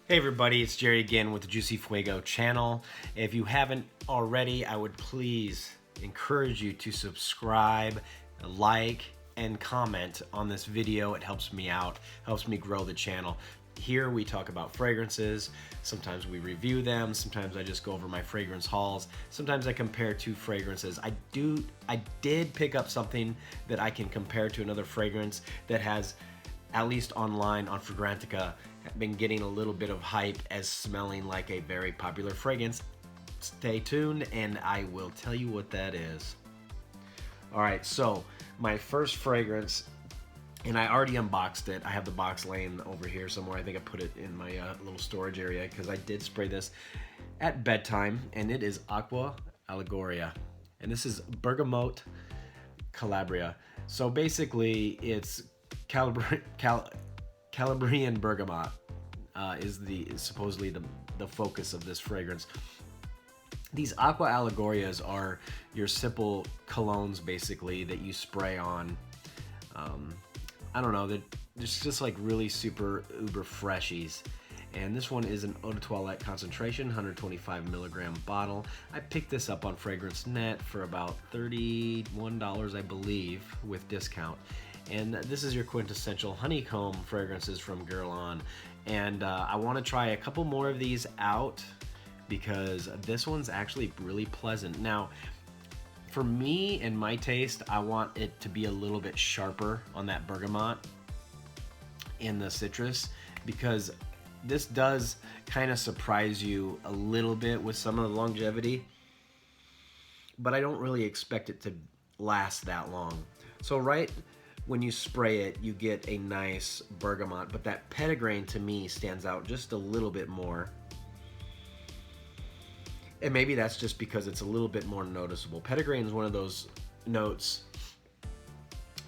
Hey everybody, it's Jerry again with the Juicy Fuego channel. If you haven't already, I would please encourage you to subscribe, like, and comment on this video. It helps me out, helps me grow the channel. Here we talk about fragrances, sometimes we review them, sometimes I just go over my fragrance hauls, sometimes I compare two fragrances. I did pick up something that I can compare to another fragrance that has, at least online on Fragrantica, been getting a little bit of hype as smelling like a very popular fragrance. Stay tuned and I will tell you what that is. Alright, so my first fragrance, and I already unboxed it. I have the box laying over here somewhere. I think I put it in my little storage area because I did spray this at bedtime, and it is Aqua Allegoria. And this is Bergamot Calabria. So basically it's Calabrian bergamot is supposedly the focus of this fragrance. These Aqua Allegorias are your simple colognes basically that you spray on. I don't know, they're just like really super uber freshies. And this one is an eau de toilette concentration, 125 milligram bottle. I picked this up on FragranceNet for about $31, I believe, with discount. And this is your quintessential honeycomb fragrances from Guerlain. And I want to try a couple more of these out because this one's actually really pleasant. Now, for me and my taste, I want it to be a little bit sharper on that bergamot in the citrus, because this does kind of surprise you a little bit with some of the longevity, but I don't really expect it to last that long. So right when you spray it, you get a nice bergamot, but that petitgrain to me stands out just a little bit more. And maybe that's just because it's a little bit more noticeable. Petitgrain is one of those notes,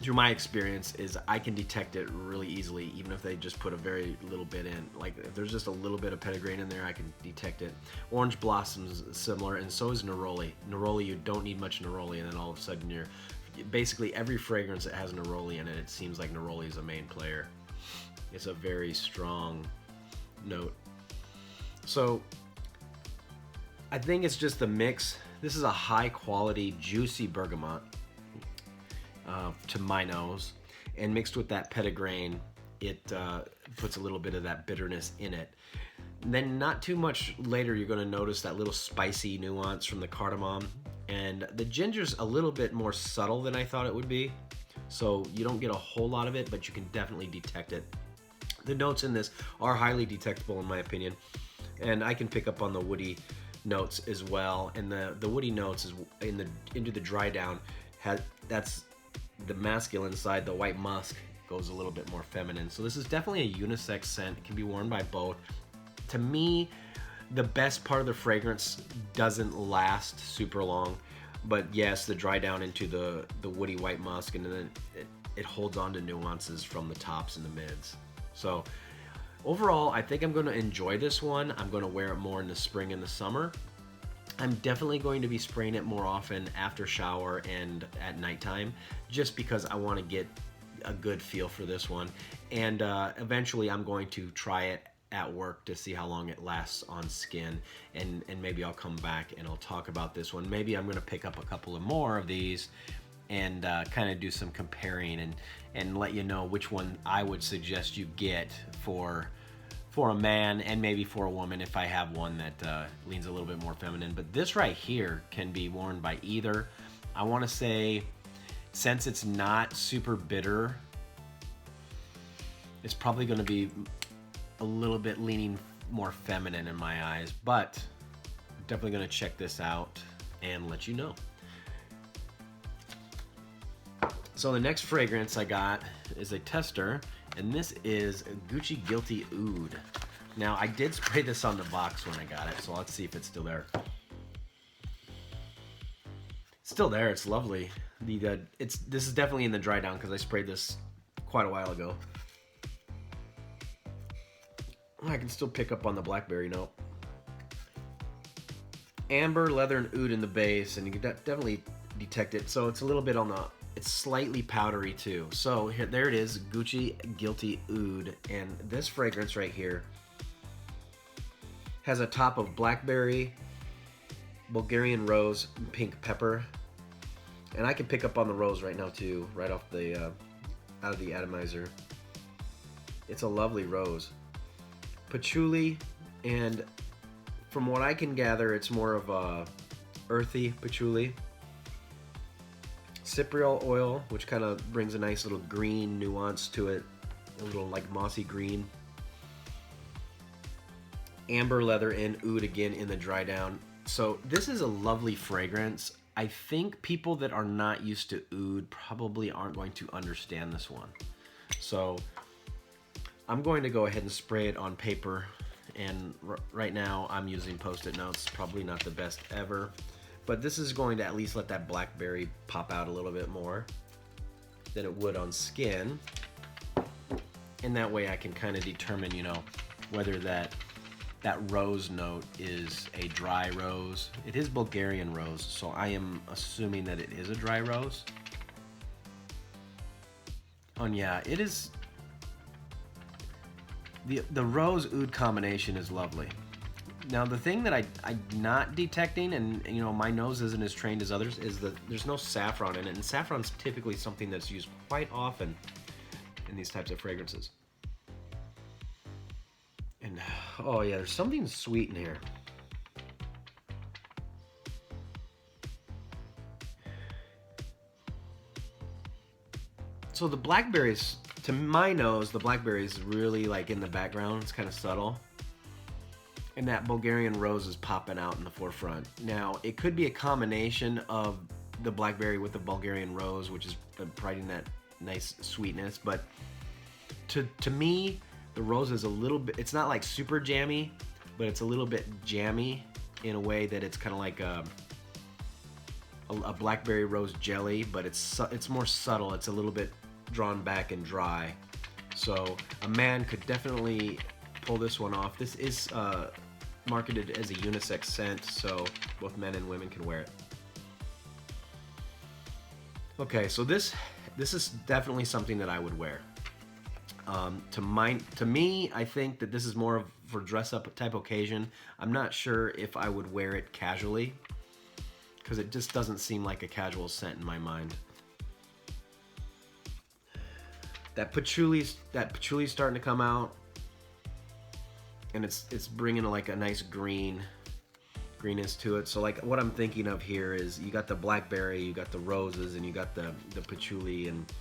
through my experience, is I can detect it really easily, even if they just put a very little bit in. Like if there's just a little bit of petitgrain in there, I can detect it. Orange blossoms similar, and so is neroli. Neroli, you don't need much neroli, and then all of a sudden you're basically every fragrance that has neroli in it, it seems like neroli is a main player. It's a very strong note. So I think it's just the mix. This is a high quality, juicy bergamot to my nose, and mixed with that petitgrain, it puts a little bit of that bitterness in it. And then not too much later, you're going to notice that little spicy nuance from the cardamom, and the ginger's a little bit more subtle than I thought it would be, so you don't get a whole lot of it, but you can definitely detect it. The notes in this are highly detectable in my opinion, and I can pick up on the woody notes as well. And the woody notes is into the dry down, that's the masculine side. The white musk goes a little bit more feminine. So this is definitely a unisex scent. It can be worn by both. To me, the best part of the fragrance doesn't last super long, but yes, the dry down into the woody white musk, and then it holds on to nuances from the tops and the mids. So overall, I think I'm going to enjoy this one. I'm going to wear it more in the spring and the summer. I'm definitely going to be spraying it more often after shower and at nighttime, just because I want to get a good feel for this one. And eventually I'm going to try it at work to see how long it lasts on skin, and maybe I'll come back and I'll talk about this one. Maybe I'm going to pick up a couple of more of these and kind of do some comparing and let you know which one I would suggest you get for a man, and maybe for a woman if I have one that leans a little bit more feminine. But this right here can be worn by either. I want to say, since it's not super bitter, it's probably going to be a little bit leaning more feminine in my eyes, but I'm definitely going to check this out and let you know. So the next fragrance I got is a tester, and this is Guilty Ode. Now I did spray this on the box when I got it, so let's see if it's still there. It's still there. It's lovely. This is definitely in the dry down because I sprayed this quite a while ago. I can still pick up on the blackberry note. Amber, leather, and oud in the base, and you can definitely detect it. So it's a little bit on the It's slightly powdery too. So there it is, Guilty Ode. And this fragrance right here Has a top of blackberry, Bulgarian rose, and pink pepper. And I can pick up on the rose right now too, right off the out of the atomizer. It's a lovely rose. Patchouli, and from what I can gather, it's more of a earthy patchouli. Cypriol oil, which kind of brings a nice little green nuance to it, a little like mossy green. Amber leather and oud again in the dry down. So this is a lovely fragrance. I think people that are not used to oud probably aren't going to understand this one. So I'm going to go ahead and spray it on paper, and right now I'm using Post-it notes, probably not the best ever, but this is going to at least let that blackberry pop out a little bit more than it would on skin, and that way I can kind of determine, you know, whether that rose note is a dry rose. It is Bulgarian rose, so I am assuming that it is a dry rose. Oh, and yeah, it is. The rose oud combination is lovely. Now the thing that I'm not detecting, and you know my nose isn't as trained as others, is that there's no saffron in it, and saffron's typically something that's used quite often in these types of fragrances. And oh yeah, there's something sweet in here. So the blackberries, to my nose, the blackberry is really like in the background. It's kind of subtle. And that Bulgarian rose is popping out in the forefront. Now, it could be a combination of the blackberry with the Bulgarian rose, which is providing that nice sweetness. But to me, the rose is a little bit, it's not like super jammy, but it's a little bit jammy in a way that it's kind of like a blackberry rose jelly, but it's more subtle. It's a little bit drawn back and dry. So a man could definitely pull this one off. This is marketed as a unisex scent, so both men and women can wear it. Okay, so this is definitely something that I would wear. To me, I think that this is more of for dress-up type occasion. I'm not sure if I would wear it casually, because it just doesn't seem like a casual scent in my mind. That patchouli's starting to come out, and it's bringing like a nice greenness to it. So like what I'm thinking of here is you got the blackberry, you got the roses, and you got the patchouli, and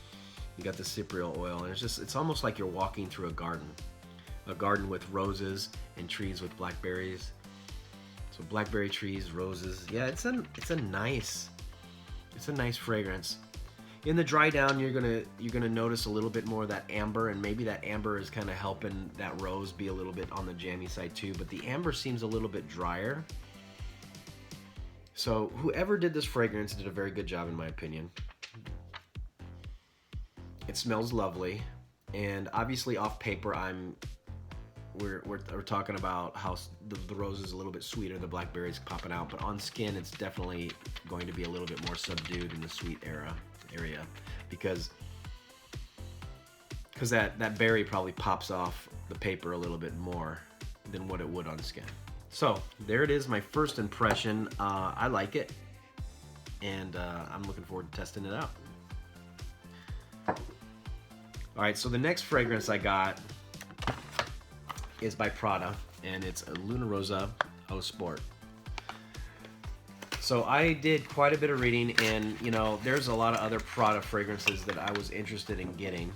you got the cypriol oil, and it's almost like you're walking through a garden with roses and trees with blackberries. So blackberry trees, roses. Yeah, it's a nice fragrance. In the dry down, you're gonna notice a little bit more of that amber, and maybe that amber is kind of helping that rose be a little bit on the jammy side too. But the amber seems a little bit drier. So whoever did this fragrance did a very good job, in my opinion. It smells lovely, and obviously off paper, we're talking about how the rose is a little bit sweeter, the blackberries popping out, but on skin, it's definitely going to be a little bit more subdued in the sweet area, because that berry probably pops off the paper a little bit more than what it would on skin. So there it is, my first impression. I like it, and I'm looking forward to testing it out. All right, so the next fragrance I got is by Prada, and it's a Luna Rosa Eau Sport. So I did quite a bit of reading, and you know, there's a lot of other Prada fragrances that I was interested in getting,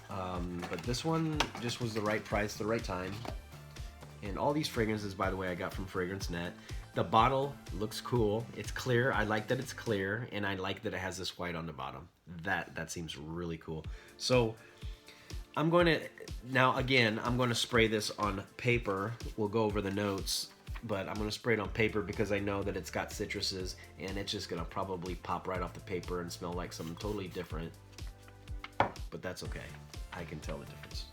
but this one just was the right price, the right time. And all these fragrances, by the way, I got from FragranceNet. The bottle looks cool. It's clear. I like that it's clear, and I like that it has this white on the bottom. That seems really cool. So I'm going to spray this on paper. We'll go over the notes, but I'm going to spray it on paper because I know that it's got citruses, and it's just going to probably pop right off the paper and smell like something totally different. But that's okay. I can tell the difference.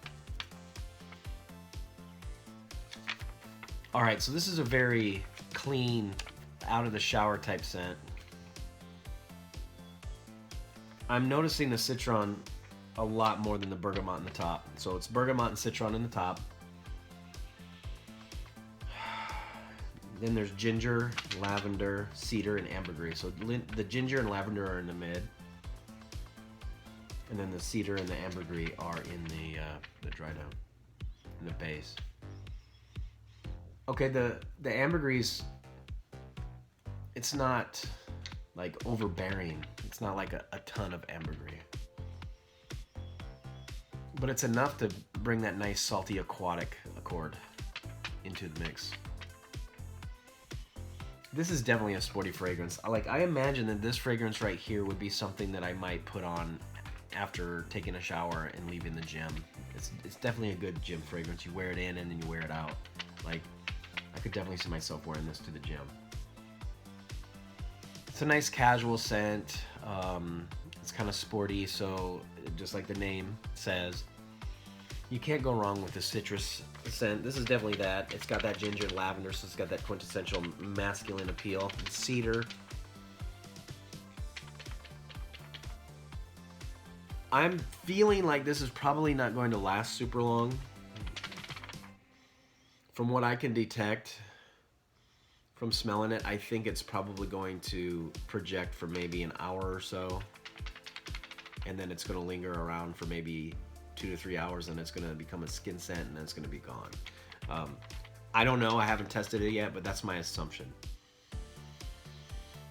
All right, so this is a very clean, out of the shower type scent. I'm noticing the citron a lot more than the bergamot in the top. So it's bergamot and citron in the top. Then there's ginger, lavender, cedar, and ambergris. So the ginger and lavender are in the mid, and then the cedar and the ambergris are in the dry down, in the base. Okay, the ambergris, it's not like overbearing. It's not like a ton of ambergris, but it's enough to bring that nice salty aquatic accord into the mix. This is definitely a sporty fragrance. Like, I imagine that this fragrance right here would be something that I might put on after taking a shower and leaving the gym. It's definitely a good gym fragrance. You wear it in and then you wear it out. Like, I could definitely see myself wearing this to the gym. It's a nice casual scent. It's kind of sporty, so just like the name says, you can't go wrong with the citrus scent. This is definitely that. It's got that ginger and lavender, so it's got that quintessential masculine appeal. And cedar. I'm feeling like this is probably not going to last super long. From what I can detect from smelling it, I think it's probably going to project for maybe an hour or so, and then it's going to linger around for maybe 2 to 3 hours, and it's going to become a skin scent, and then it's going to be gone. I don't know. I haven't tested it yet, but that's my assumption.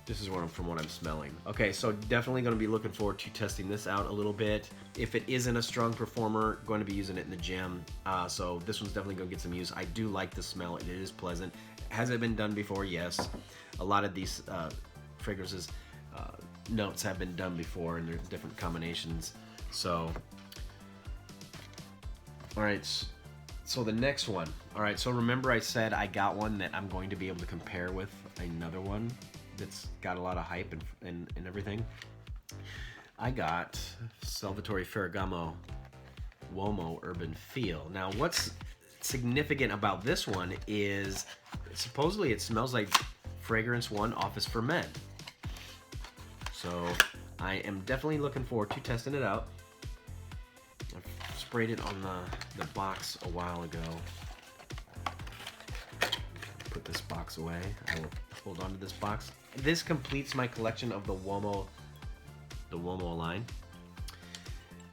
This is from what I'm smelling. Okay, so definitely going to be looking forward to testing this out a little bit. If it isn't a strong performer, going to be using it in the gym. So this one's definitely going to get some use. I do like the smell. It is pleasant. Has it been done before? Yes. A lot of these fragrances, notes have been done before, and there's different combinations. So, all right. So the next one. All right, so remember I said I got one that I'm going to be able to compare with another one that's got a lot of hype and everything. I got Salvatore Ferragamo Momo Urban Feel. Now, what's significant about this one is supposedly it smells like Fragrance One Office for Men. So I am definitely looking forward to testing it out. I sprayed it on the box a while ago. Put this box away. I will hold on to this box. This completes my collection of the Momo line.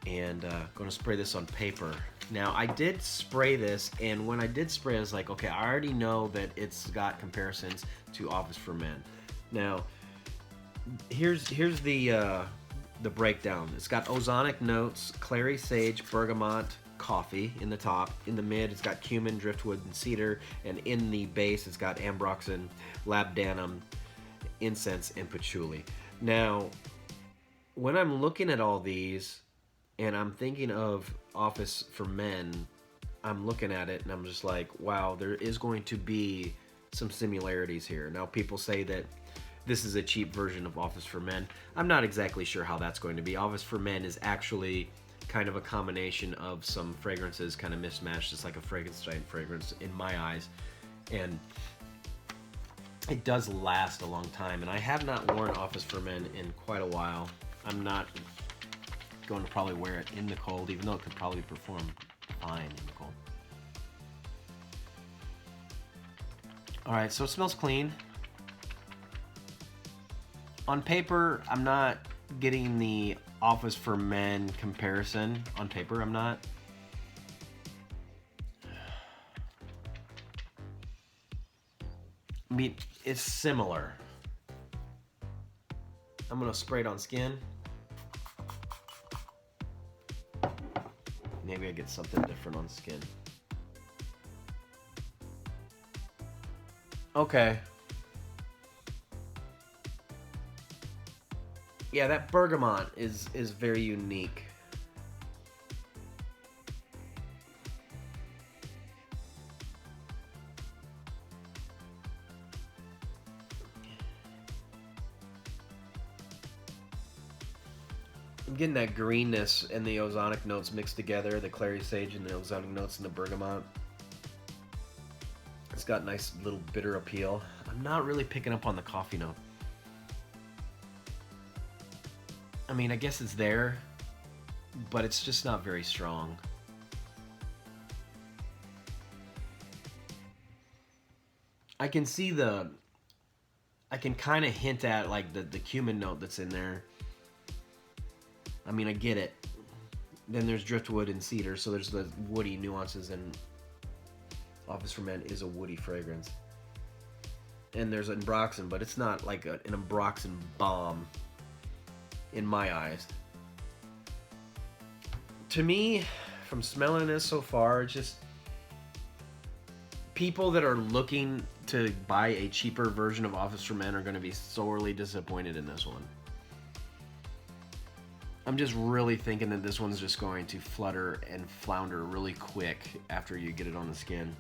And going to spray this on paper. Now, I did spray this, and when I did spray, I was like, okay, I already know that it's got comparisons to Office for Men. Now, here's the breakdown. It's got ozonic notes, clary sage, bergamot, coffee in the top. In the mid, it's got cumin, driftwood, and cedar. And in the base, it's got ambroxan, labdanum, incense, and patchouli. Now, when I'm looking at all these and I'm thinking of Office for Men, I'm looking at it and I'm just like, wow, there is going to be some similarities here. Now, people say that this is a cheap version of Office for Men. I'm not exactly sure how that's going to be. Office for Men is actually kind of a combination of some fragrances kind of mismatched. It's like a Frankenstein fragrance in my eyes. And it does last a long time. And I have not worn Office for Men in quite a while. I'm not going to probably wear it in the cold, even though it could probably perform fine in the cold. All right, so it smells clean. On paper, I'm not getting the Office for Men comparison. On paper, I'm not. I mean, it's similar. I'm gonna spray it on skin. Maybe I get something different on skin. Okay. Yeah, that bergamot is very unique. I'm getting that greenness and the ozonic notes mixed together, the clary sage and the ozonic notes and the bergamot. It's got nice little bitter appeal. I'm not really picking up on the coffee note. I mean, I guess it's there, but it's just not very strong. I can see I can kind of hint at like the cumin note that's in there. I mean, I get it. Then there's driftwood and cedar, so there's the woody nuances, and Office for Men is a woody fragrance. And there's ambroxan, but it's not like an ambroxan bomb in my eyes. To me, from smelling this so far, it's just people that are looking to buy a cheaper version of Office for Men are going to be sorely disappointed in this one. I'm just really thinking that this one's just going to flutter and flounder really quick after you get it on the skin.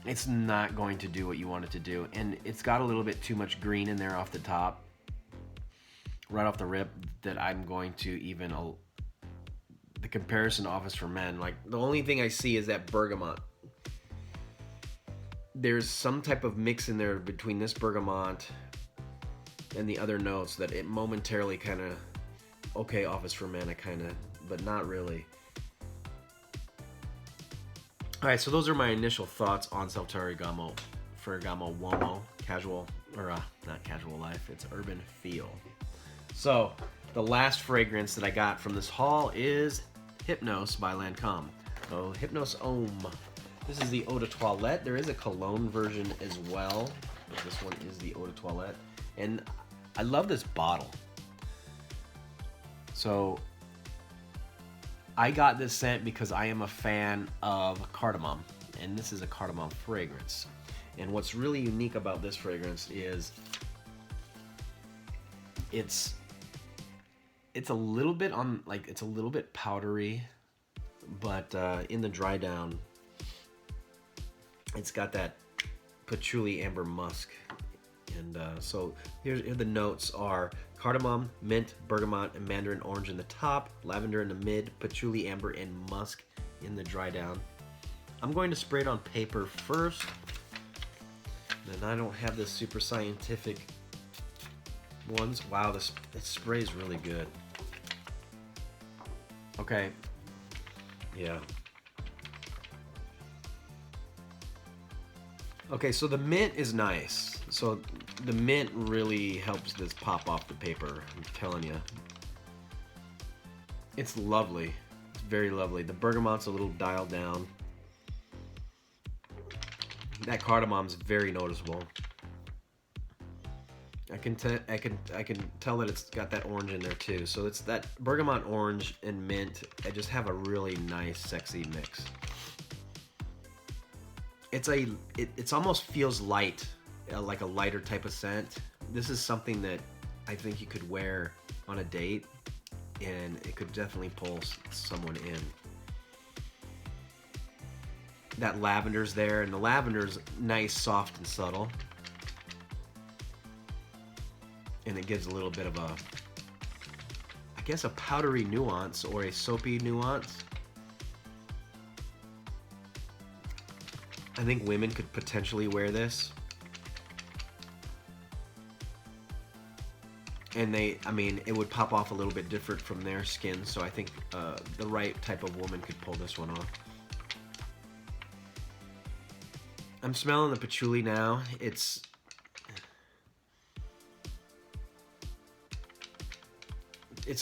It's not going to do what you want it to do, and it's got a little bit too much green in there off the top, right off the rip, that I'm going to even the comparison to Office for Men. Like, the only thing I see is that bergamot. There's some type of mix in there between this bergamot and the other notes that it momentarily kind of, okay, Office for Men, but not really. All right, so those are my initial thoughts on Salvatore Ferragamo Momo casual, or not casual life, it's urban feel. So the last fragrance that I got from this haul is Hypnose by Lancome. So Hypnose Homme. This is the Eau de Toilette. There is a cologne version as well, but this one is the Eau de Toilette. And I love this bottle. So I got this scent because I am a fan of cardamom, and this is a cardamom fragrance. And what's really unique about this fragrance is it's a little bit it's a little bit powdery, but in the dry down, it's got that patchouli amber musk. And so here the notes are cardamom, mint, bergamot, and mandarin orange in the top, lavender in the mid, patchouli amber, and musk in the dry down. I'm going to spray it on paper first. Then I don't have the super scientific ones. Wow, this spray is really good. Okay. Yeah. Okay, so the mint is nice. So the mint really helps this pop off the paper, I'm telling you. It's lovely. It's very lovely. The bergamot's a little dialed down. That cardamom's very noticeable. I can tell that it's got that orange in there too. So it's that bergamot, orange, and mint. I just have a really nice, sexy mix. It's almost feels light, like a lighter type of scent. This is something that I think you could wear on a date, and it could definitely pull someone in. That lavender's there, and the lavender's nice, soft, and subtle. And it gives a little bit of a, I guess, a powdery nuance or a soapy nuance. I think women could potentially wear this. And it would pop off a little bit different from their skin, so I think the right type of woman could pull this one off. I'm smelling the patchouli now. It's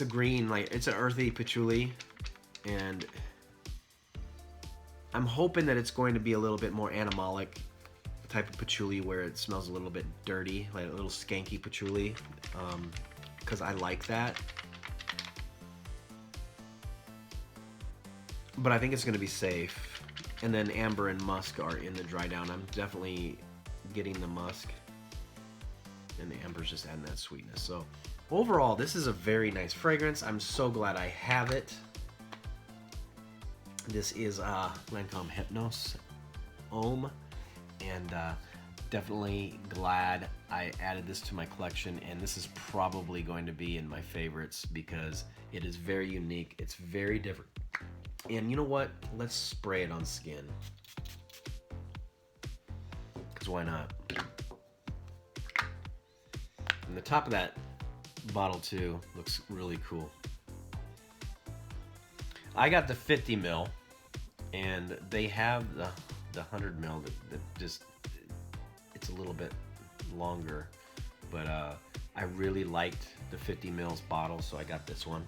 a green, like it's an earthy patchouli, and I'm hoping that it's going to be a little bit more animalic type of patchouli where it smells a little bit dirty, like a little skanky patchouli, because I like that. But I think it's going to be safe. And then amber and musk are in the dry down. I'm definitely getting the musk, and the amber's just adding that sweetness. So overall, this is a very nice fragrance. I'm so glad I have it. This is Lancome Hypnose Homme, and definitely glad I added this to my collection, and this is probably going to be in my favorites because it is very unique. It's very different. And you know what? Let's spray it on skin. Because why not? And the top of that bottle too looks really cool. I got the 50 ml, and they have the the 100 ml that just, it's a little bit longer, but I really liked the 50 mils bottle, so I got this one.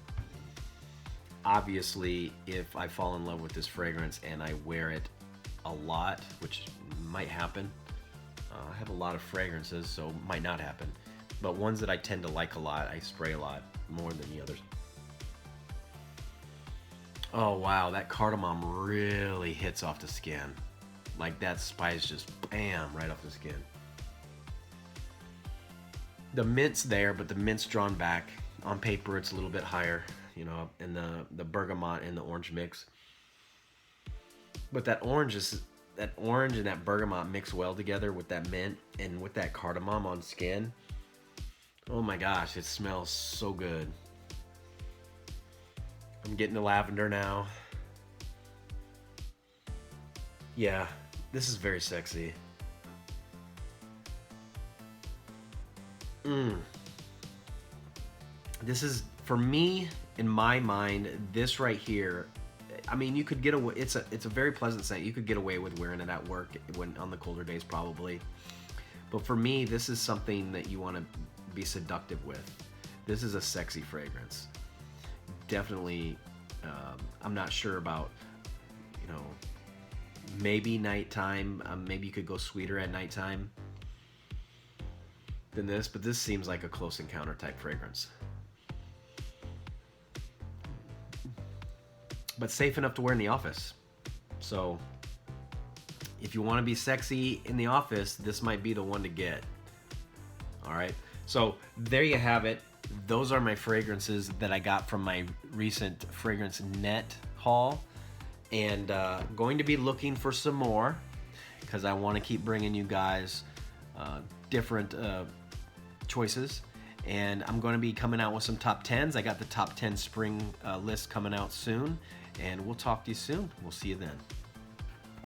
Obviously, if I fall in love with this fragrance and I wear it a lot, which might happen, I have a lot of fragrances, so it might not happen, but ones that I tend to like a lot, I spray a lot more than the others. Oh wow, that cardamom really hits off the skin. Like that spice just bam, right off the skin. The mint's there, but the mint's drawn back. On paper, it's a little bit higher, you know, in the bergamot and the orange mix. But that orange and that bergamot mix well together with that mint and with that cardamom on skin. Oh my gosh, it smells so good. I'm getting the lavender now. Yeah, this is very sexy. This is, for me, in my mind, this right here, I mean, you could get away, it's a very pleasant scent. You could get away with wearing it at work when on the colder days probably. But for me, this is something that you want to be seductive with. This is a sexy fragrance. Definitely, I'm not sure about, you know, maybe nighttime. Maybe you could go sweeter at nighttime than this, but this seems like a close encounter type fragrance. But safe enough to wear in the office. So if you want to be sexy in the office, this might be the one to get. All right, so there you have it. Those are my fragrances that I got from my recent FragranceNet haul, and going to be looking for some more because I want to keep bringing you guys different choices, and I'm going to be coming out with some top 10s. I got the top 10 spring list coming out soon, and we'll talk to you soon. We'll see you then.